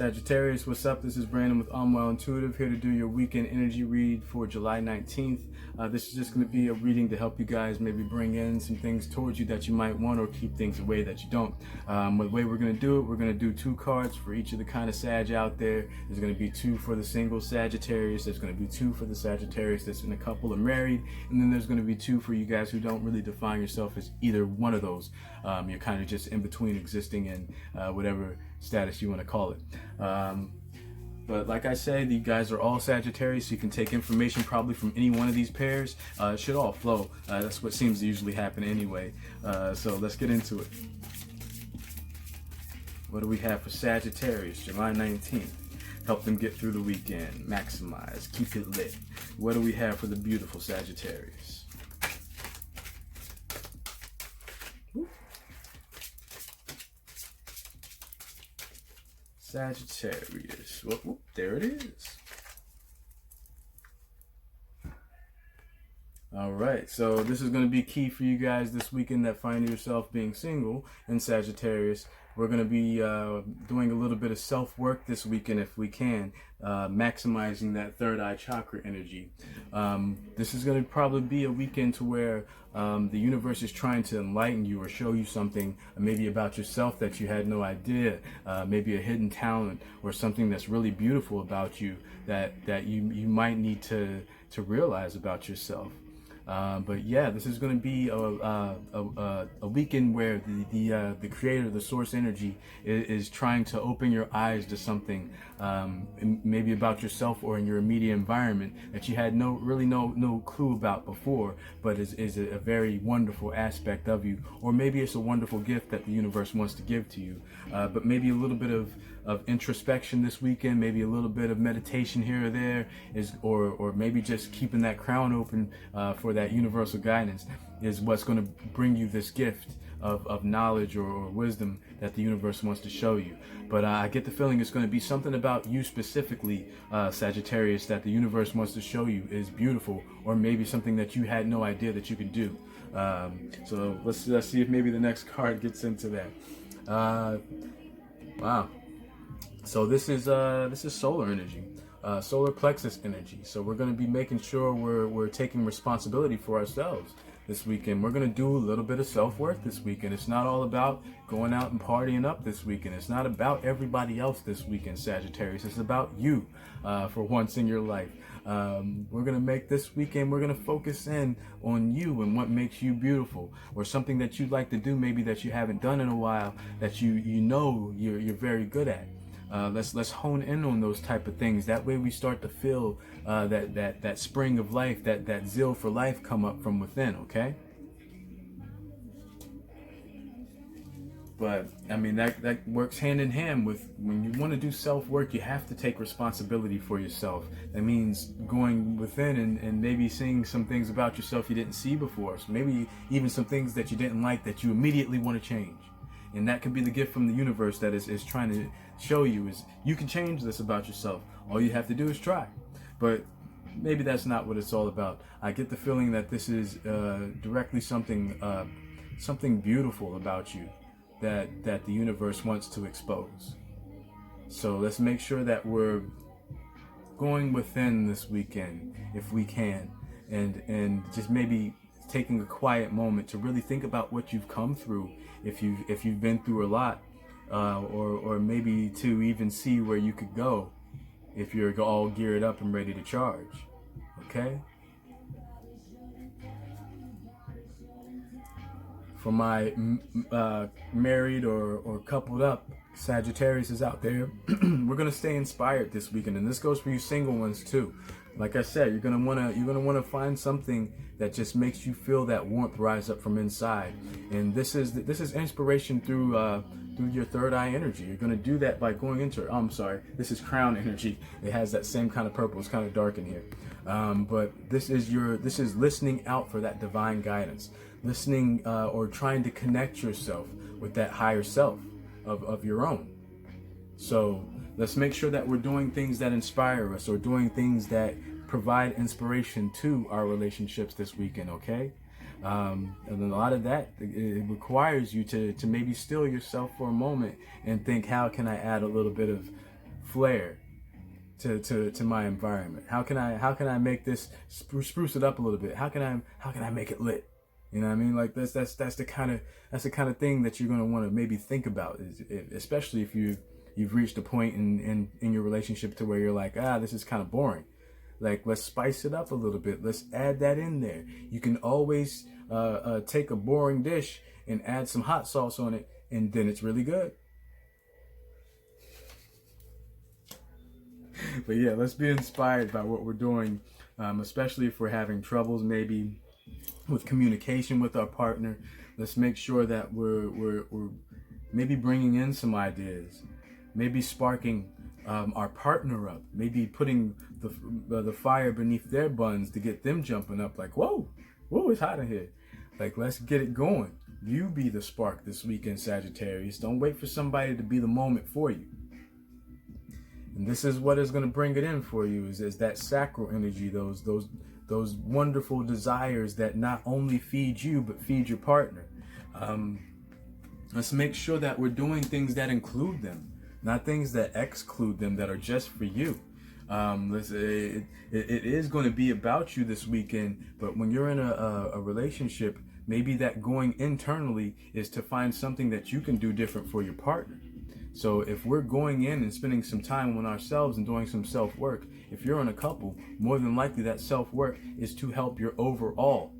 Sagittarius, what's up? This is Brandon with Well Intuitive, here to do your weekend energy read for July 19th. This is just going to be a reading to help you guys maybe bring in some things towards you that you might want, or keep things away that you don't. The way we're going to do it, we're going to do 2 cards for each of the kind of Sag out there. There's going to be 2 for the single Sagittarius. There's going to be 2 for the Sagittarius that's in a couple or married. And then there's going to be 2 for you guys who don't really define yourself as either one of those. You're kind of just in between, existing in whatever status you want to call it. But like I said, you guys are all Sagittarius, so you can take information probably from any one of these pairs. It should all flow. That's what seems to usually happen anyway. So let's get into it. What do we have for Sagittarius, July 19th? Help them get through the weekend. Maximize. Keep it lit. What do we have for the beautiful Sagittarius? Sagittarius. Whoop, whoop, there it is. All right, so this is going to be key for you guys this weekend that find yourself being single in Sagittarius. We're going to be doing a little bit of self-work this weekend if we can, maximizing that third eye chakra energy. This is going to probably be a weekend to where the universe is trying to enlighten you or show you something maybe about yourself that you had no idea, maybe a hidden talent or something that's really beautiful about you that you might need to realize about yourself. But yeah, this is going to be a weekend where the creator, the source energy, is trying to open your eyes to something, maybe about yourself or in your immediate environment that you had no clue about before, but is a very wonderful aspect of you, or maybe it's a wonderful gift that the universe wants to give to you. But maybe a little bit of introspection this weekend, maybe a little bit of meditation here or there, or maybe just keeping that crown open for that universal guidance is what's going to bring you this gift of knowledge or wisdom that the universe wants to show you. But I get the feeling it's going to be something about you specifically, Sagittarius, that the universe wants to show you is beautiful, or maybe something that you had no idea that you could do. So let's see if maybe the next card gets into that. Wow. So this is solar energy, solar plexus energy. So we're going to be making sure we're taking responsibility for ourselves this weekend. We're going to do a little bit of self-work this weekend. It's not all about going out and partying up this weekend. It's not about everybody else this weekend, Sagittarius. It's about you for once in your life. We're going to make this weekend, we're going to focus in on you and what makes you beautiful, or something that you'd like to do maybe that you haven't done in a while that you know you're very good at. Let's hone in on those type of things. That way we start to feel that spring of life, that zeal for life come up from within, okay? But I mean, that works hand in hand with when you want to do self-work, you have to take responsibility for yourself. That means going within and maybe seeing some things about yourself you didn't see before. So maybe even some things that you didn't like that you immediately want to change. And that can be the gift from the universe that is trying to show you is you can change this about yourself. All you have to do is try. But maybe that's not what it's all about. I get the feeling that this is directly something beautiful about you that the universe wants to expose. So let's make sure that we're going within this weekend if we can, and just maybe taking a quiet moment to really think about what you've come through, if you've been through a lot, or maybe to even see where you could go if you're all geared up and ready to charge. Okay? For my married or coupled up Sagittarius is out there, we're gonna stay inspired this weekend, and this goes for you single ones too. Like I said, you're gonna wanna find something that just makes you feel that warmth rise up from inside, and this is inspiration through your third eye energy. You're gonna do that by going into. Oh, I'm sorry, this is crown energy. It has that same kind of purple. It's kind of dark in here, but this is listening out for that divine guidance, listening or trying to connect yourself with that higher self of your own. So let's make sure that we're doing things that inspire us, or doing things that provide inspiration to our relationships this weekend, okay? And a lot of that, it requires you to maybe still yourself for a moment and think, how can I add a little bit of flair to my environment? How can I make this spruce it up a little bit? How can I make it lit? You know what I mean? Like that's the kind of thing that you're gonna want to maybe think about, especially if you've reached a point in your relationship to where you're like, this is kind of boring. Like, let's spice it up a little bit. Let's add that in there. You can always take a boring dish and add some hot sauce on it, and then it's really good. But yeah, let's be inspired by what we're doing, especially if we're having troubles maybe with communication with our partner. Let's make sure that we're maybe bringing in some ideas, maybe sparking our partner up, maybe putting the fire beneath their buns to get them jumping up like, whoa, it's hot in here. Like, let's get it going. You be the spark this weekend, Sagittarius. Don't wait for somebody to be the moment for you. And this is what is going to bring it in for you, is that sacral energy, those wonderful desires that not only feed you, but feed your partner. Let's make sure that we're doing things that include them, not things that exclude them, that are just for you. It is going to be about you this weekend, but when you're in a relationship, maybe that going internally is to find something that you can do different for your partner. So if we're going in and spending some time on ourselves and doing some self-work, if you're in a couple, more than likely that self-work is to help your overall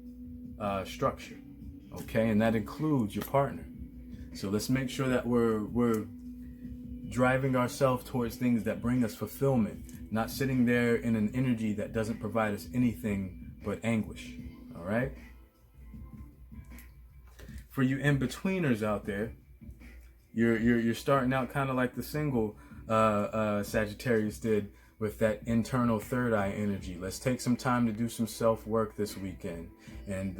structure, okay? And that includes your partner. So let's make sure that we're driving ourselves towards things that bring us fulfillment, not sitting there in an energy that doesn't provide us anything but anguish, all right? For you in-betweeners out there, you're starting out kind of like the single Sagittarius did, with that internal third eye energy. Let's take some time to do some self-work this weekend. And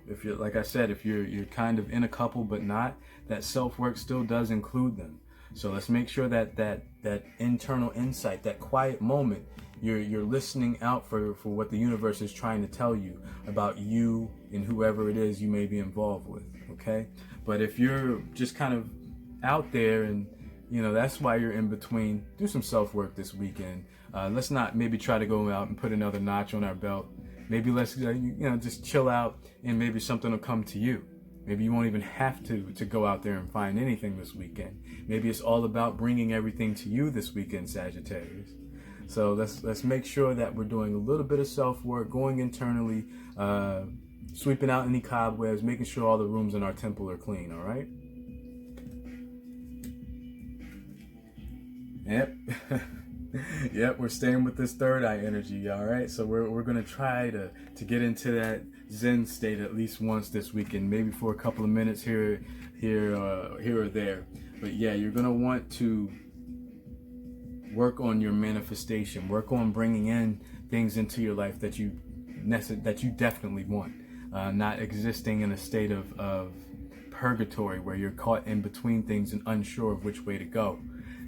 if you're, like I said, if you're kind of in a couple but not, that self-work still does include them. So let's make sure that internal insight, that quiet moment, you're listening out for what the universe is trying to tell you about you and whoever it is you may be involved with, okay? But if you're just kind of out there and that's why you're in between, do some self-work this weekend. Let's not maybe try to go out and put another notch on our belt. Maybe let's just chill out, and maybe something will come to you. Maybe you won't even have to go out there and find anything this weekend. Maybe it's all about bringing everything to you this weekend, Sagittarius. So let's make sure that we're doing a little bit of self-work, going internally, sweeping out any cobwebs, making sure all the rooms in our temple are clean, all right? Yep. Yep, we're staying with this third eye energy, all right? So we're going to try to get into that Zen state at least once this weekend, maybe for a couple of minutes here or there. But yeah, you're going to want to work on your manifestation, work on bringing in things into your life that you definitely want, not existing in a state of purgatory where you're caught in between things and unsure of which way to go.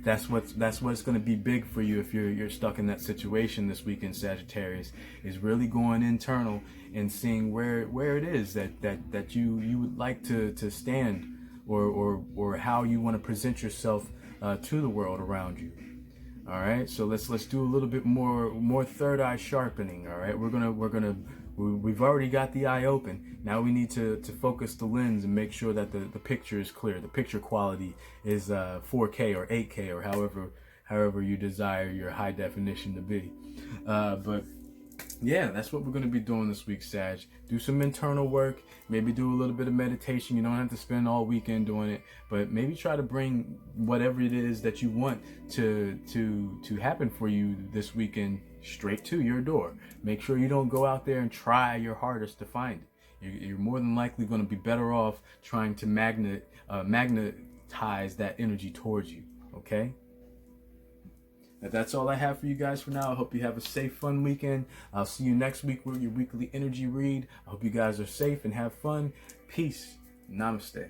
That's what's going to be big for you if you're stuck in that situation this weekend, Sagittarius, is really going internal and seeing where it is that you would like to stand, or how you want to present yourself to the world around you. All right, so let's do a little bit more third eye sharpening. All right, we've already got the eye open. Now we need to focus the lens and make sure that the picture is clear. The picture quality is 4K or 8K or however you desire your high definition to be. But yeah, that's what we're going to be doing this week, Sag. Do some internal work. Maybe do a little bit of meditation. You don't have to spend all weekend doing it, but maybe try to bring whatever it is that you want to happen for you this weekend straight to your door. Make sure you don't go out there and try your hardest to find it. You're more than likely going to be better off trying to magnetize that energy towards you, okay? That's all I have for you guys for now. I hope you have a safe, fun weekend. I'll see you next week with your weekly energy read. I hope you guys are safe and have fun. Peace. Namaste.